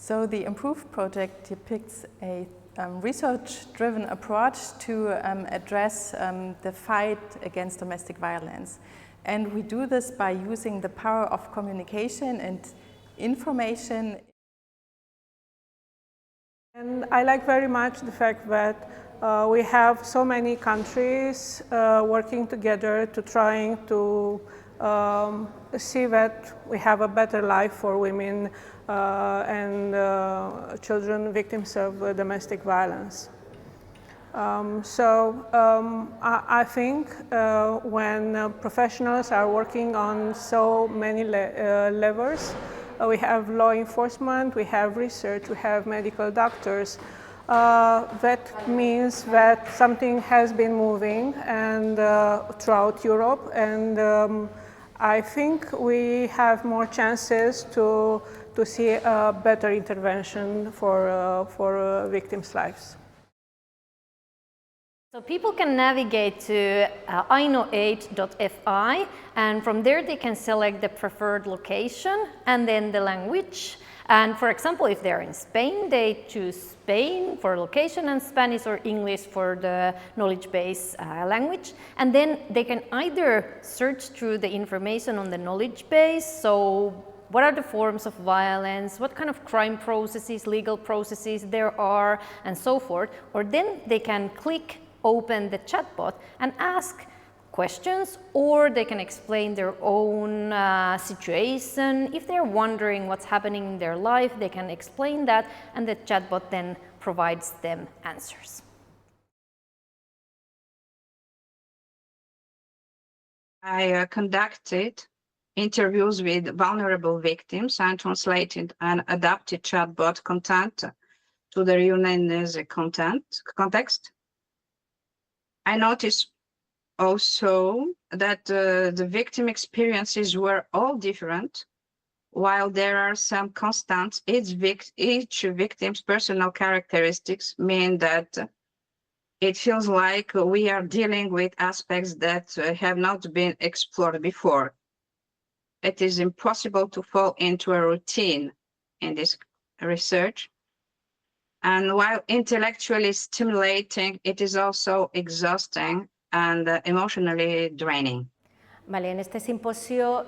So the IMPROVE project depicts a research-driven approach to address the fight against domestic violence. And we do this by using the power of communication and information. And I like very much the fact that we have so many countries working together to trying to see that we have a better life for women and children victims of domestic violence. I think when professionals are working on so many levels, we have law enforcement, we have research, we have medical doctors. That means that something has been moving and throughout Europe, and I think we have more chances to see a better intervention for victims' lives. So people can navigate to iknow8.fi, and from there they can select the preferred location and then the language. And for example, if they're in Spain, they choose Spain for location and Spanish or English for the knowledge-based language. And then they can either search through the information on the knowledge base, so what are the forms of violence, what kind of crime processes, legal processes there are, and so forth. Or then they can click open the chatbot and ask questions, or they can explain their own situation. If they're wondering what's happening in their life, they can explain that, and the chatbot then provides them answers. I conducted interviews with vulnerable victims and translated and adapted chatbot content to the Union's context. I noticed also that the victim experiences were all different. While there are some constants, each victim's personal characteristics mean that it feels like we are dealing with aspects that have not been explored before. It is impossible to fall into a routine in this research. And while intellectually stimulating, it is also exhausting and emotionally draining. Vale, en este simposio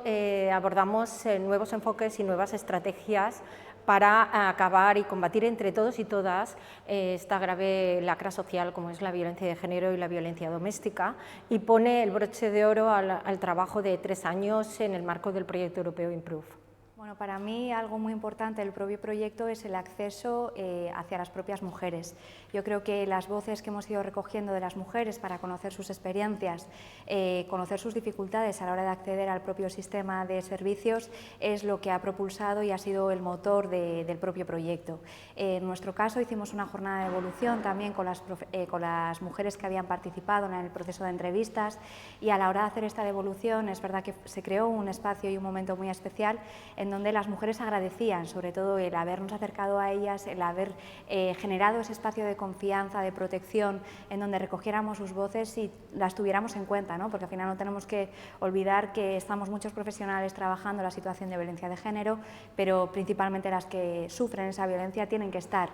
abordamos nuevos enfoques y nuevas estrategias para acabar y combatir entre todos y todas esta grave lacra social como es la violencia de género y la violencia doméstica, y pone el broche de oro al trabajo de 3 años en el marco del proyecto europeo IMPROVE. Bueno, para mí algo muy importante del propio proyecto es el acceso hacia las propias mujeres. Yo creo que las voces que hemos ido recogiendo de las mujeres para conocer sus experiencias, conocer sus dificultades a la hora de acceder al propio sistema de servicios es lo que ha propulsado y ha sido el motor del propio proyecto. En nuestro caso hicimos una jornada de evolución también con las mujeres que habían participado en el proceso de entrevistas, y a la hora de hacer esta devolución es verdad que se creó un espacio y un momento muy especial en donde las mujeres agradecían sobre todo el habernos acercado a ellas, el haber generado ese espacio de confianza, de protección, en donde recogiéramos sus voces y las tuviéramos en cuenta, ¿no? Porque al final no tenemos que olvidar que estamos muchos profesionales trabajando la situación de violencia de género, pero principalmente las que sufren esa violencia tienen que estar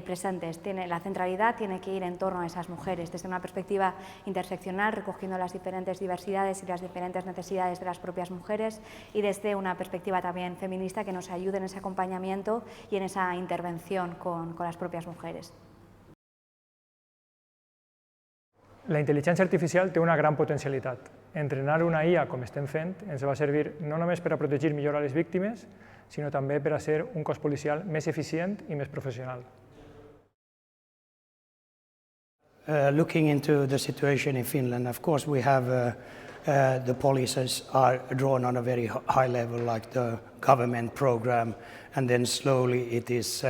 presentes, la centralidad tiene que ir en torno a esas mujeres, desde una perspectiva interseccional, recogiendo las diferentes diversidades y las diferentes necesidades de las propias mujeres, y desde una perspectiva también feminista que nos ayude en ese acompañamiento y en esa intervención con las propias mujeres. La intel·ligència artificial té una gran potencialitat. Entrenar una IA, com estem fent, ens va servir no només per a protegir millor a les víctimes, sinó també per a ser un cos policial més eficient i més professional. Looking into the situation in Finland, of course we have the policies are drawn on a very high level, like the government program, and then slowly it is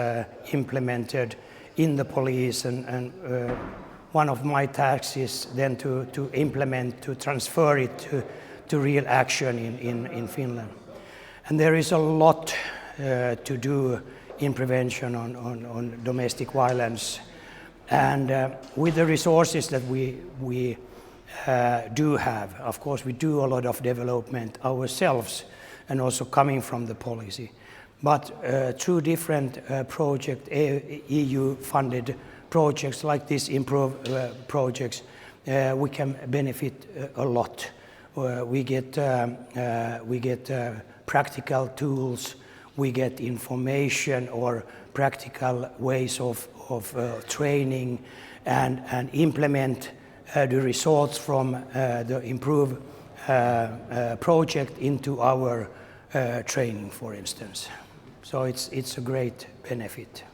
implemented in the police, and one of my tasks is then to implement, to transfer it to real action in Finland. And there is a lot to do in prevention on domestic violence, and with the resources that we do have. Of course, we do a lot of development ourselves and also coming from the policy. but through different EU-funded projects like this Improve projects, we can benefit a lot. We get practical tools, we get information or practical ways of training and implement the results from the Improve project into our training, for instance. So it's a great benefit.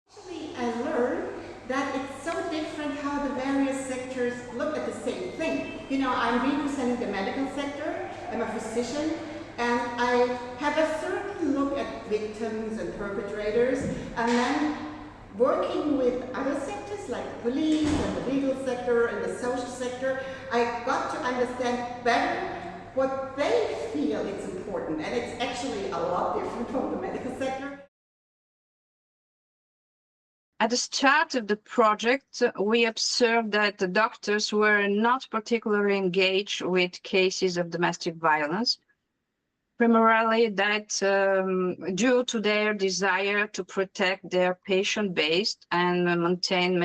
Actually, I learned that it's so different how the various sectors look at the same thing. You know, I'm representing the medical sector, I'm a physician, and I have a certain look at victims and perpetrators, and then working with other sectors like the police and the legal sector and the social sector, I got to understand better what they feel is important, and it's actually a lot different from the medical sector. At the start of the project, we observed that the doctors were not particularly engaged with cases of domestic violence, primarily that due to their desire to protect their patient base and maintain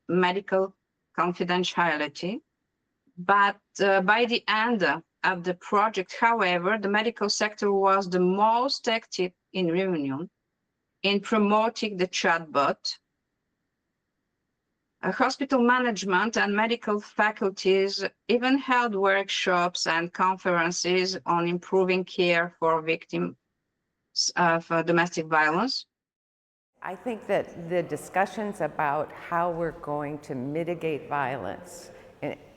medical confidentiality. But by the end of the project, however, the medical sector was the most active in Reunion in promoting the chatbot. Hospital management and medical faculties even held workshops and conferences on improving care for victims of domestic violence. I think that the discussions about how we're going to mitigate violence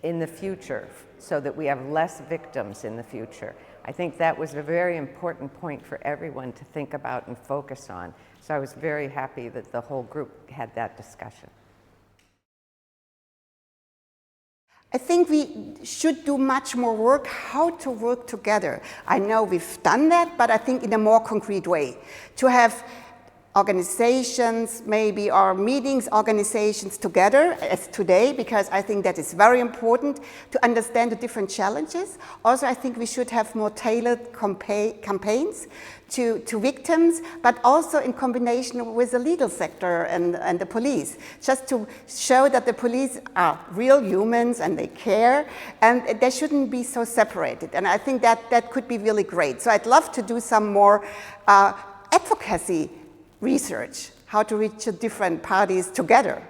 in the future so that we have less victims in the future, I think that was a very important point for everyone to think about and focus on. So I was very happy that the whole group had that discussion. I think we should do much more work how to work together. I know we've done that, but I think in a more concrete way. To have organizations, maybe, or meetings, organizations together as today, because I think that is very important to understand the different challenges. Also, I think we should have more tailored campaigns to victims, but also in combination with the legal sector and the police, just to show that the police are real humans and they care, and they shouldn't be so separated. And I think that could be really great. So I'd love to do some more advocacy research, how to reach different parties together.